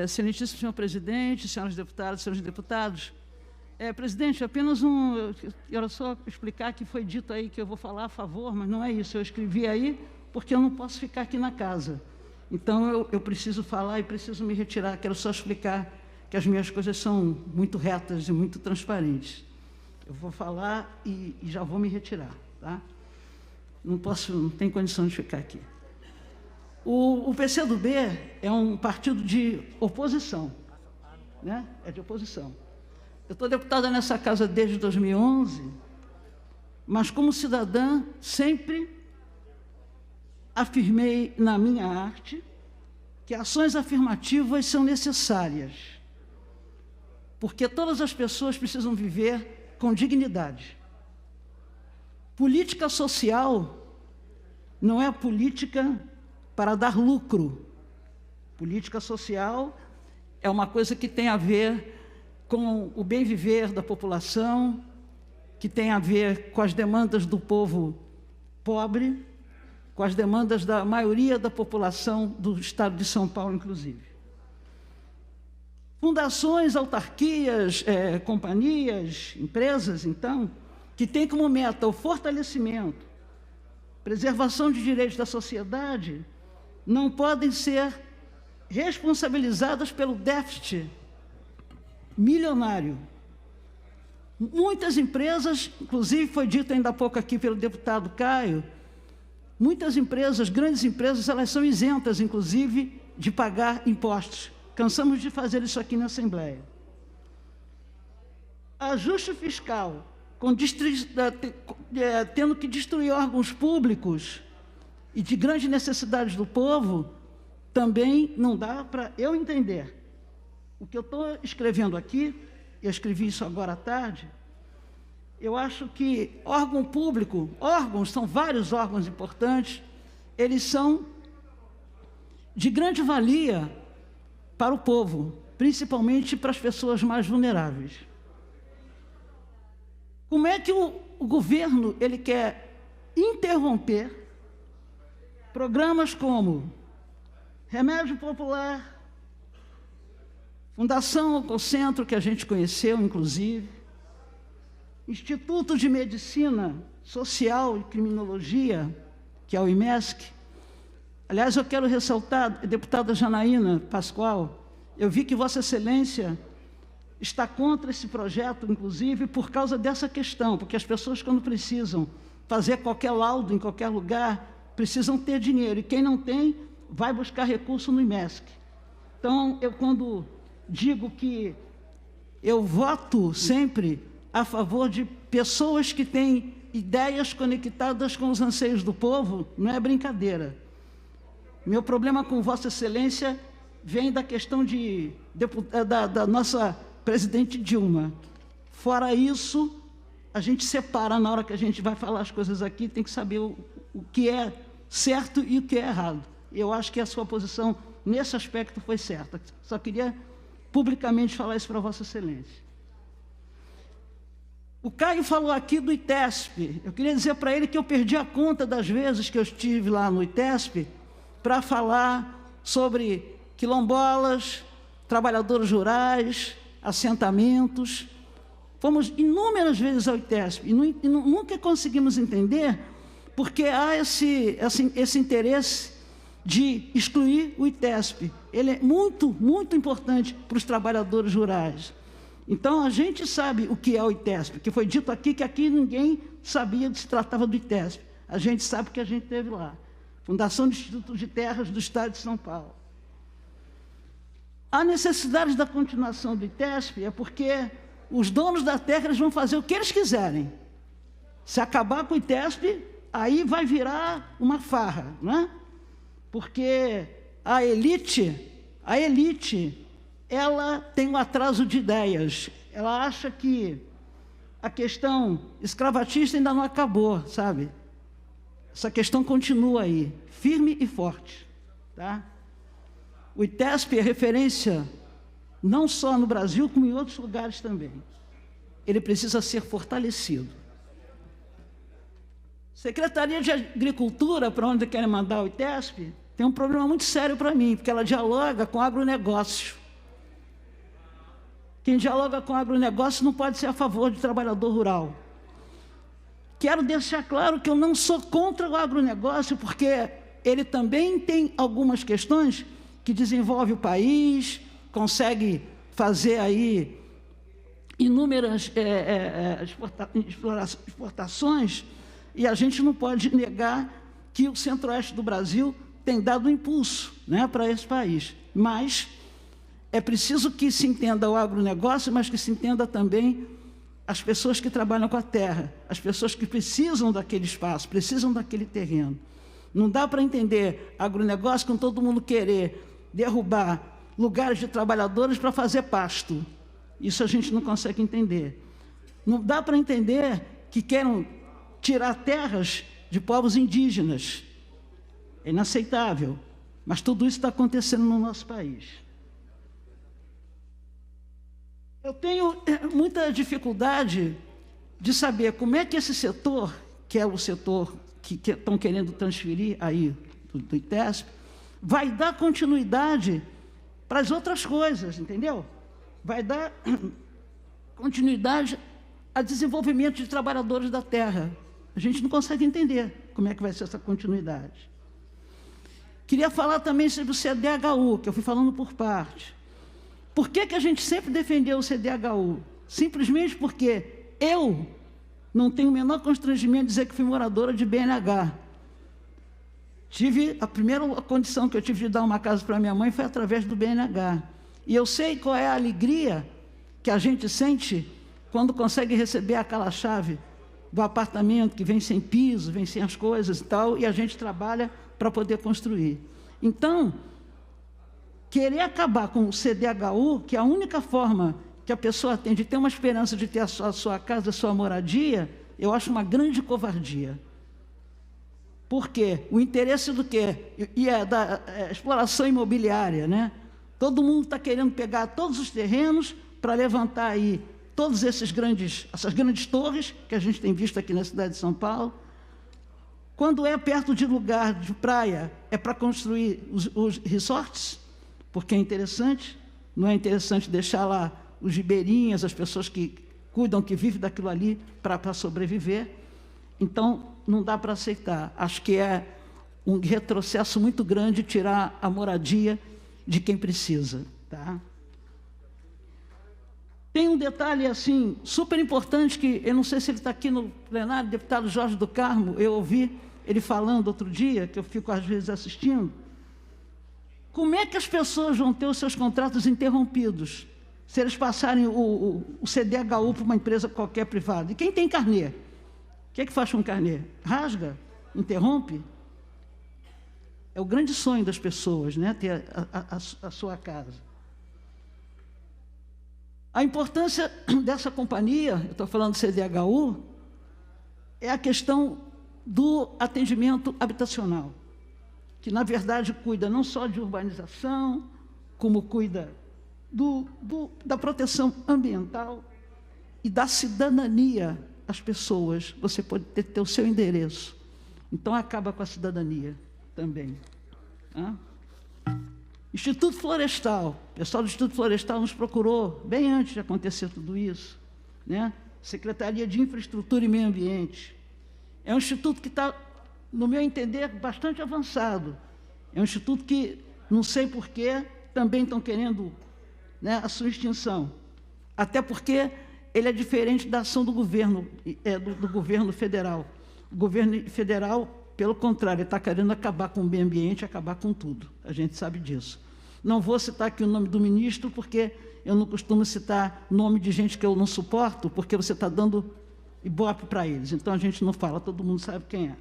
Excelentíssimo senhor presidente, senhoras deputadas, senhores deputados. Presidente, apenas eu quero só explicar que foi dito aí que eu vou falar a favor, mas não é isso. Eu escrevi aí porque eu não posso ficar aqui na casa. Então, eu preciso falar e preciso me retirar. Quero só explicar que as minhas coisas são muito retas e muito transparentes. Eu vou falar e já vou me retirar, tá? Não tem condição de ficar aqui. O PCdoB é um partido de oposição, né? É de oposição. Eu estou deputada nessa casa desde 2011, mas como cidadã sempre afirmei na minha arte que ações afirmativas são necessárias, porque todas as pessoas precisam viver com dignidade. Política social não é política para dar lucro. Política social é uma coisa que tem a ver com o bem viver da população, que tem a ver com as demandas do povo pobre, com as demandas da maioria da população do estado de São Paulo, inclusive. Fundações, autarquias, companhias, empresas, então, que têm como meta o fortalecimento, preservação de direitos da sociedade, não podem ser responsabilizadas pelo déficit milionário. Muitas empresas, inclusive foi dito ainda há pouco aqui pelo deputado Caio, muitas empresas, grandes empresas, elas são isentas, inclusive, de pagar impostos. Cansamos de fazer isso aqui na Assembleia. Ajuste fiscal, tendo que destruir órgãos públicos e de grandes necessidades do povo, também não dá para eu entender. O que eu estou escrevendo aqui, eu escrevi isso agora à tarde, eu acho que órgão público, são vários órgãos importantes, eles são de grande valia para o povo, principalmente para as pessoas mais vulneráveis. Como é que o governo ele quer interromper programas como Remédio Popular, Fundação Oncocentro, que a gente conheceu, inclusive, Instituto de Medicina Social e Criminologia, que é o IMESC. Aliás, eu quero ressaltar, deputada Janaína Pascoal, eu vi que Vossa Excelência está contra esse projeto, inclusive, por causa dessa questão, porque as pessoas, quando precisam fazer qualquer laudo em qualquer lugar, precisam ter dinheiro, e quem não tem, vai buscar recurso no IMESC. Então, quando digo que eu voto sempre a favor de pessoas que têm ideias conectadas com os anseios do povo, não é brincadeira. Meu problema com Vossa Excelência vem da questão da nossa presidente Dilma. Fora isso, a gente separa na hora que a gente vai falar as coisas aqui, tem que saber o que é certo e o que é errado. Eu acho que a sua posição nesse aspecto foi certa. Só queria publicamente falar isso para Vossa Excelência. O Caio falou aqui do ITESP. Eu queria dizer para ele que eu perdi a conta das vezes que eu estive lá no ITESP para falar sobre quilombolas, trabalhadores rurais, assentamentos. Fomos inúmeras vezes ao ITESP e nunca conseguimos entender porque há esse interesse de excluir o ITESP. Ele é muito, muito importante para os trabalhadores rurais. Então, a gente sabe o que é o ITESP, que foi dito aqui que aqui ninguém sabia que se tratava do ITESP. A gente sabe que a gente teve lá. Fundação do Instituto de Terras do Estado de São Paulo. A necessidade da continuação do ITESP é porque os donos da terra eles vão fazer o que eles quiserem. Se acabar com o ITESP, aí vai virar uma farra, né? Porque a elite, ela tem um atraso de ideias. Ela acha que a questão escravatista ainda não acabou, sabe? Essa questão continua aí, firme e forte, tá? O ITESP é referência não só no Brasil, como em outros lugares também. Ele precisa ser fortalecido. Secretaria de Agricultura, para onde querem mandar o ITESP, tem um problema muito sério para mim, porque ela dialoga com agronegócio. Quem dialoga com agronegócio não pode ser a favor de trabalhador rural. Quero deixar claro que eu não sou contra o agronegócio, porque ele também tem algumas questões que desenvolve o país, consegue fazer aí inúmeras exportações, e a gente não pode negar que o centro-oeste do Brasil tem dado um impulso, né, para esse país. Mas é preciso que se entenda o agronegócio, mas que se entenda também as pessoas que trabalham com a terra, as pessoas que precisam daquele espaço, precisam daquele terreno. Não dá para entender agronegócio com todo mundo querer derrubar lugares de trabalhadores para fazer pasto. Isso a gente não consegue entender. Não dá para entender que queiram tirar terras de povos indígenas. É inaceitável. Mas tudo isso está acontecendo no nosso país. Eu tenho muita dificuldade de saber como é que esse setor, que é o setor que estão querendo transferir aí do ITESP, vai dar continuidade para as outras coisas, entendeu? Vai dar continuidade a desenvolvimento de trabalhadores da terra. A gente não consegue entender como é que vai ser essa continuidade. Queria falar também sobre o CDHU, que eu fui falando por parte. Por que a gente sempre defendeu o CDHU? Simplesmente porque eu não tenho o menor constrangimento de dizer que fui moradora de BNH. A primeira condição que eu tive de dar uma casa para minha mãe foi através do BNH. E eu sei qual é a alegria que a gente sente quando consegue receber aquela chave do apartamento que vem sem piso, vem sem as coisas e tal, e a gente trabalha para poder construir. Então, querer acabar com o CDHU, que é a única forma que a pessoa tem de ter uma esperança de ter a sua casa, a sua moradia, eu acho uma grande covardia. Por quê? O interesse do quê? E é da exploração imobiliária, né? Todo mundo está querendo pegar todos os terrenos para levantar aí todas essas grandes torres que a gente tem visto aqui na cidade de São Paulo. Quando é perto de lugar de praia, é para construir os resorts, porque é interessante. Não é interessante deixar lá os ribeirinhas, as pessoas que cuidam, que vivem daquilo ali para sobreviver. Então, não dá para aceitar. Acho que é um retrocesso muito grande tirar a moradia de quem precisa. Tá? Tem um detalhe assim, super importante, que eu não sei se ele está aqui no plenário, o deputado Jorge do Carmo, eu ouvi ele falando outro dia, que eu fico às vezes assistindo. Como é que as pessoas vão ter os seus contratos interrompidos se eles passarem o CDHU para uma empresa qualquer privada? E quem tem carnê? O que é que faz com o carnê? Rasga? Interrompe? É o grande sonho das pessoas, né? Ter a sua casa. A importância dessa companhia, eu estou falando do CDHU, é a questão do atendimento habitacional, que, na verdade, cuida não só de urbanização, como cuida da proteção ambiental e da cidadania às pessoas. Você pode ter o seu endereço. Então, acaba com a cidadania também. Tá? Instituto Florestal. O pessoal do Instituto Florestal nos procurou bem antes de acontecer tudo isso, né? Secretaria de Infraestrutura e Meio Ambiente. É um instituto que está, no meu entender, bastante avançado. É um instituto que, não sei porquê, também estão querendo, né, a sua extinção. Até porque ele é diferente da ação do governo, do governo federal. O governo federal, pelo contrário, ele está querendo acabar com o meio ambiente, acabar com tudo. A gente sabe disso. Não vou citar aqui o nome do ministro, porque eu não costumo citar nome de gente que eu não suporto, porque você está dando ibope para eles. Então, a gente não fala, todo mundo sabe quem é.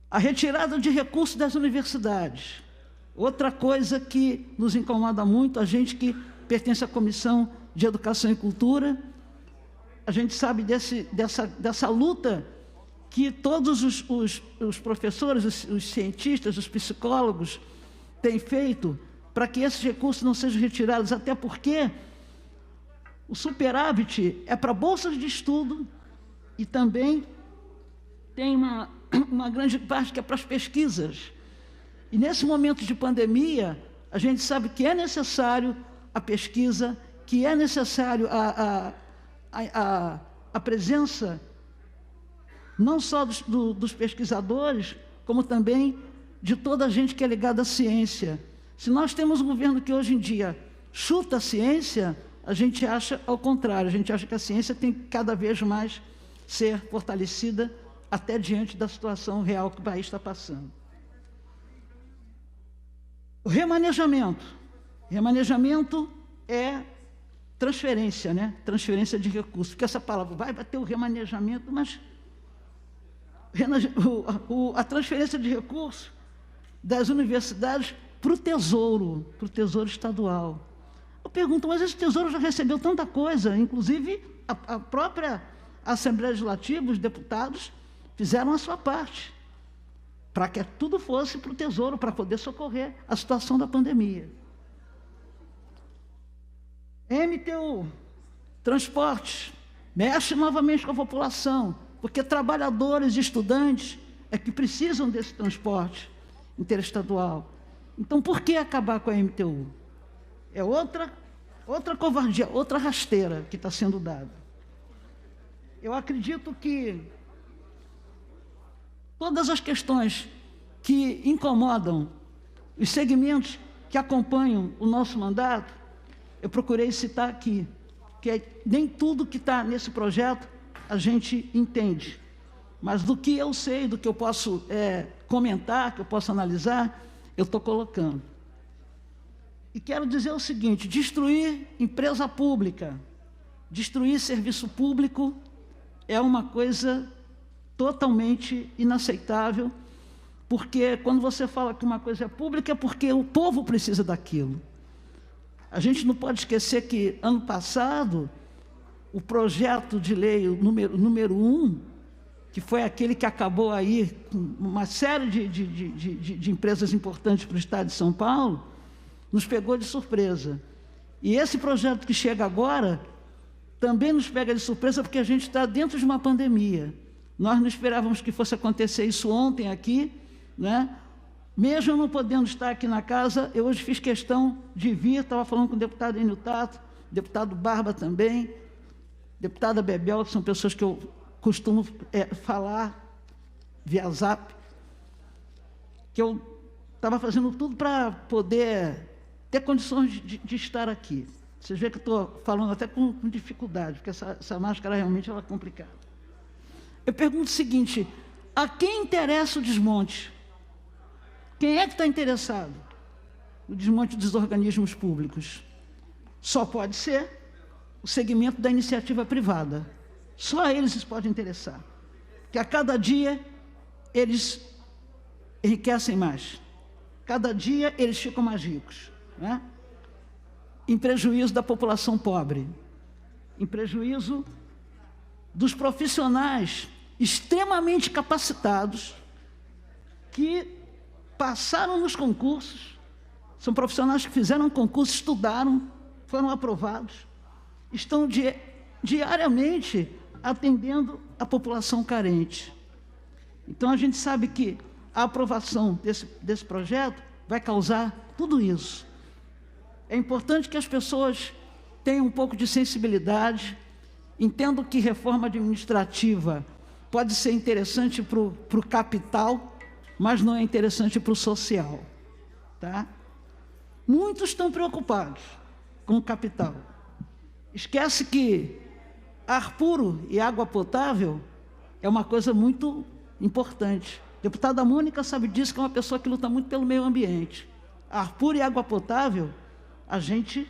A retirada de recursos das universidades. Outra coisa que nos incomoda muito, a gente que pertence à Comissão de Educação e Cultura, a gente sabe dessa luta que todos os professores, os cientistas, os psicólogos têm feito para que esses recursos não sejam retirados, até porque o superávit é para bolsas de estudo e também tem uma grande parte que é para as pesquisas. E nesse momento de pandemia, a gente sabe que é necessário a pesquisa, que é necessário a presença não só dos pesquisadores, como também de toda a gente que é ligada à ciência. Se nós temos um governo que hoje em dia chuta a ciência, a gente acha ao contrário, a gente acha que a ciência tem que cada vez mais ser fortalecida até diante da situação real que o país está passando. O remanejamento. Remanejamento é transferência, né? Transferência de recursos. Porque essa palavra vai ter o remanejamento, mas a transferência de recursos das universidades para o tesouro estadual. Eu pergunto, mas esse tesouro já recebeu tanta coisa, inclusive a própria Assembleia Legislativa, os deputados, fizeram a sua parte, para que tudo fosse para o tesouro, para poder socorrer a situação da pandemia. MTU, transportes, mexe novamente com a população, porque trabalhadores e estudantes é que precisam desse transporte interestadual. Então, por que acabar com a MTU? É outra covardia, outra rasteira que está sendo dada. Eu acredito que todas as questões que incomodam os segmentos que acompanham o nosso mandato, eu procurei citar aqui, que nem tudo que está nesse projeto a gente entende, mas do que eu sei, do que eu posso comentar, que eu posso analisar, eu estou colocando. E quero dizer o seguinte, destruir empresa pública, destruir serviço público é uma coisa totalmente inaceitável, porque quando você fala que uma coisa é pública, é porque o povo precisa daquilo. A gente não pode esquecer que, ano passado, o projeto de lei número 1, que foi aquele que acabou aí com uma série de empresas importantes para o Estado de São Paulo, nos pegou de surpresa. E esse projeto que chega agora também nos pega de surpresa, porque a gente está dentro de uma pandemia. Nós não esperávamos que fosse acontecer isso ontem aqui, né? Mesmo eu não podendo estar aqui na casa, eu hoje fiz questão de vir, estava falando com o deputado Enio Tato, deputado Barba também, deputada Bebel, que são pessoas que eu costumo falar via Zap, que eu estava fazendo tudo para poder ter condições de estar aqui. Vocês veem que eu estou falando até com dificuldade, porque essa máscara realmente ela é complicada. Eu pergunto o seguinte, a quem interessa o desmonte? Quem é que está interessado no desmonte dos organismos públicos? Só pode ser o segmento da iniciativa privada. Só eles se podem interessar. Porque a cada dia eles enriquecem mais. Cada dia eles ficam mais ricos, né? Em prejuízo da população pobre, em prejuízo dos profissionais extremamente capacitados que passaram nos concursos, são profissionais que fizeram concurso, estudaram, foram aprovados, estão diariamente atendendo a população carente. Então, a gente sabe que a aprovação desse projeto vai causar tudo isso. É importante que as pessoas tenham um pouco de sensibilidade, entendam que reforma administrativa pode ser interessante para o capital, mas não é interessante para o social, tá? Muitos estão preocupados com o capital. Esquece que ar puro e água potável é uma coisa muito importante. A deputada Mônica sabe disso, que é uma pessoa que luta muito pelo meio ambiente. Ar puro e água potável, a gente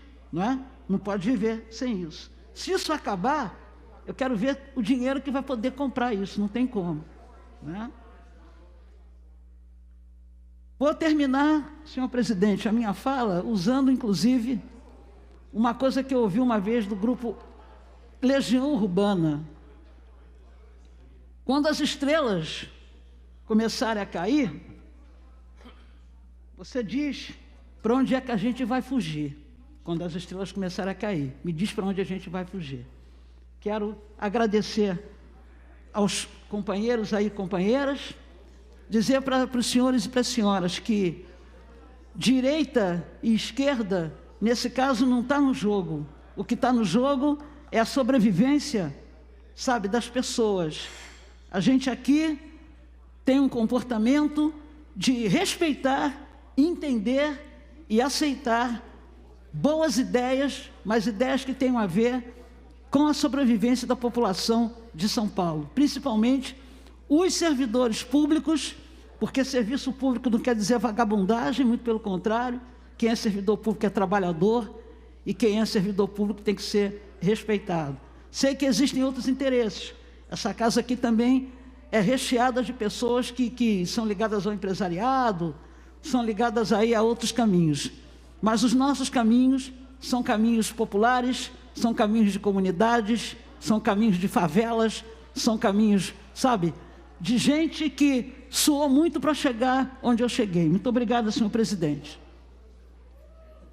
não pode viver sem isso. Se isso acabar, eu quero ver o dinheiro que vai poder comprar isso, não tem como, né? Vou terminar, senhor presidente, a minha fala usando, inclusive, uma coisa que eu ouvi uma vez do grupo Legião Urbana. Quando as estrelas começarem a cair, você diz para onde é que a gente vai fugir. Quando as estrelas começarem a cair, me diz para onde a gente vai fugir. Quero agradecer aos companheiros aí, companheiras, dizer para os senhores e para as senhoras que direita e esquerda, nesse caso, não está no jogo. O que está no jogo é a sobrevivência, sabe, das pessoas. A gente aqui tem um comportamento de respeitar, entender e aceitar boas ideias, mas ideias que tenham a ver com a sobrevivência da população de São Paulo, principalmente os servidores públicos, porque serviço público não quer dizer vagabundagem, muito pelo contrário, quem é servidor público é trabalhador e quem é servidor público tem que ser respeitado. Sei que existem outros interesses, essa casa aqui também é recheada de pessoas que são ligadas ao empresariado, são ligadas aí a outros caminhos, mas os nossos caminhos são caminhos populares, são caminhos de comunidades, são caminhos de favelas, são caminhos, sabe, de gente que suou muito para chegar onde eu cheguei. Muito obrigado, senhor presidente.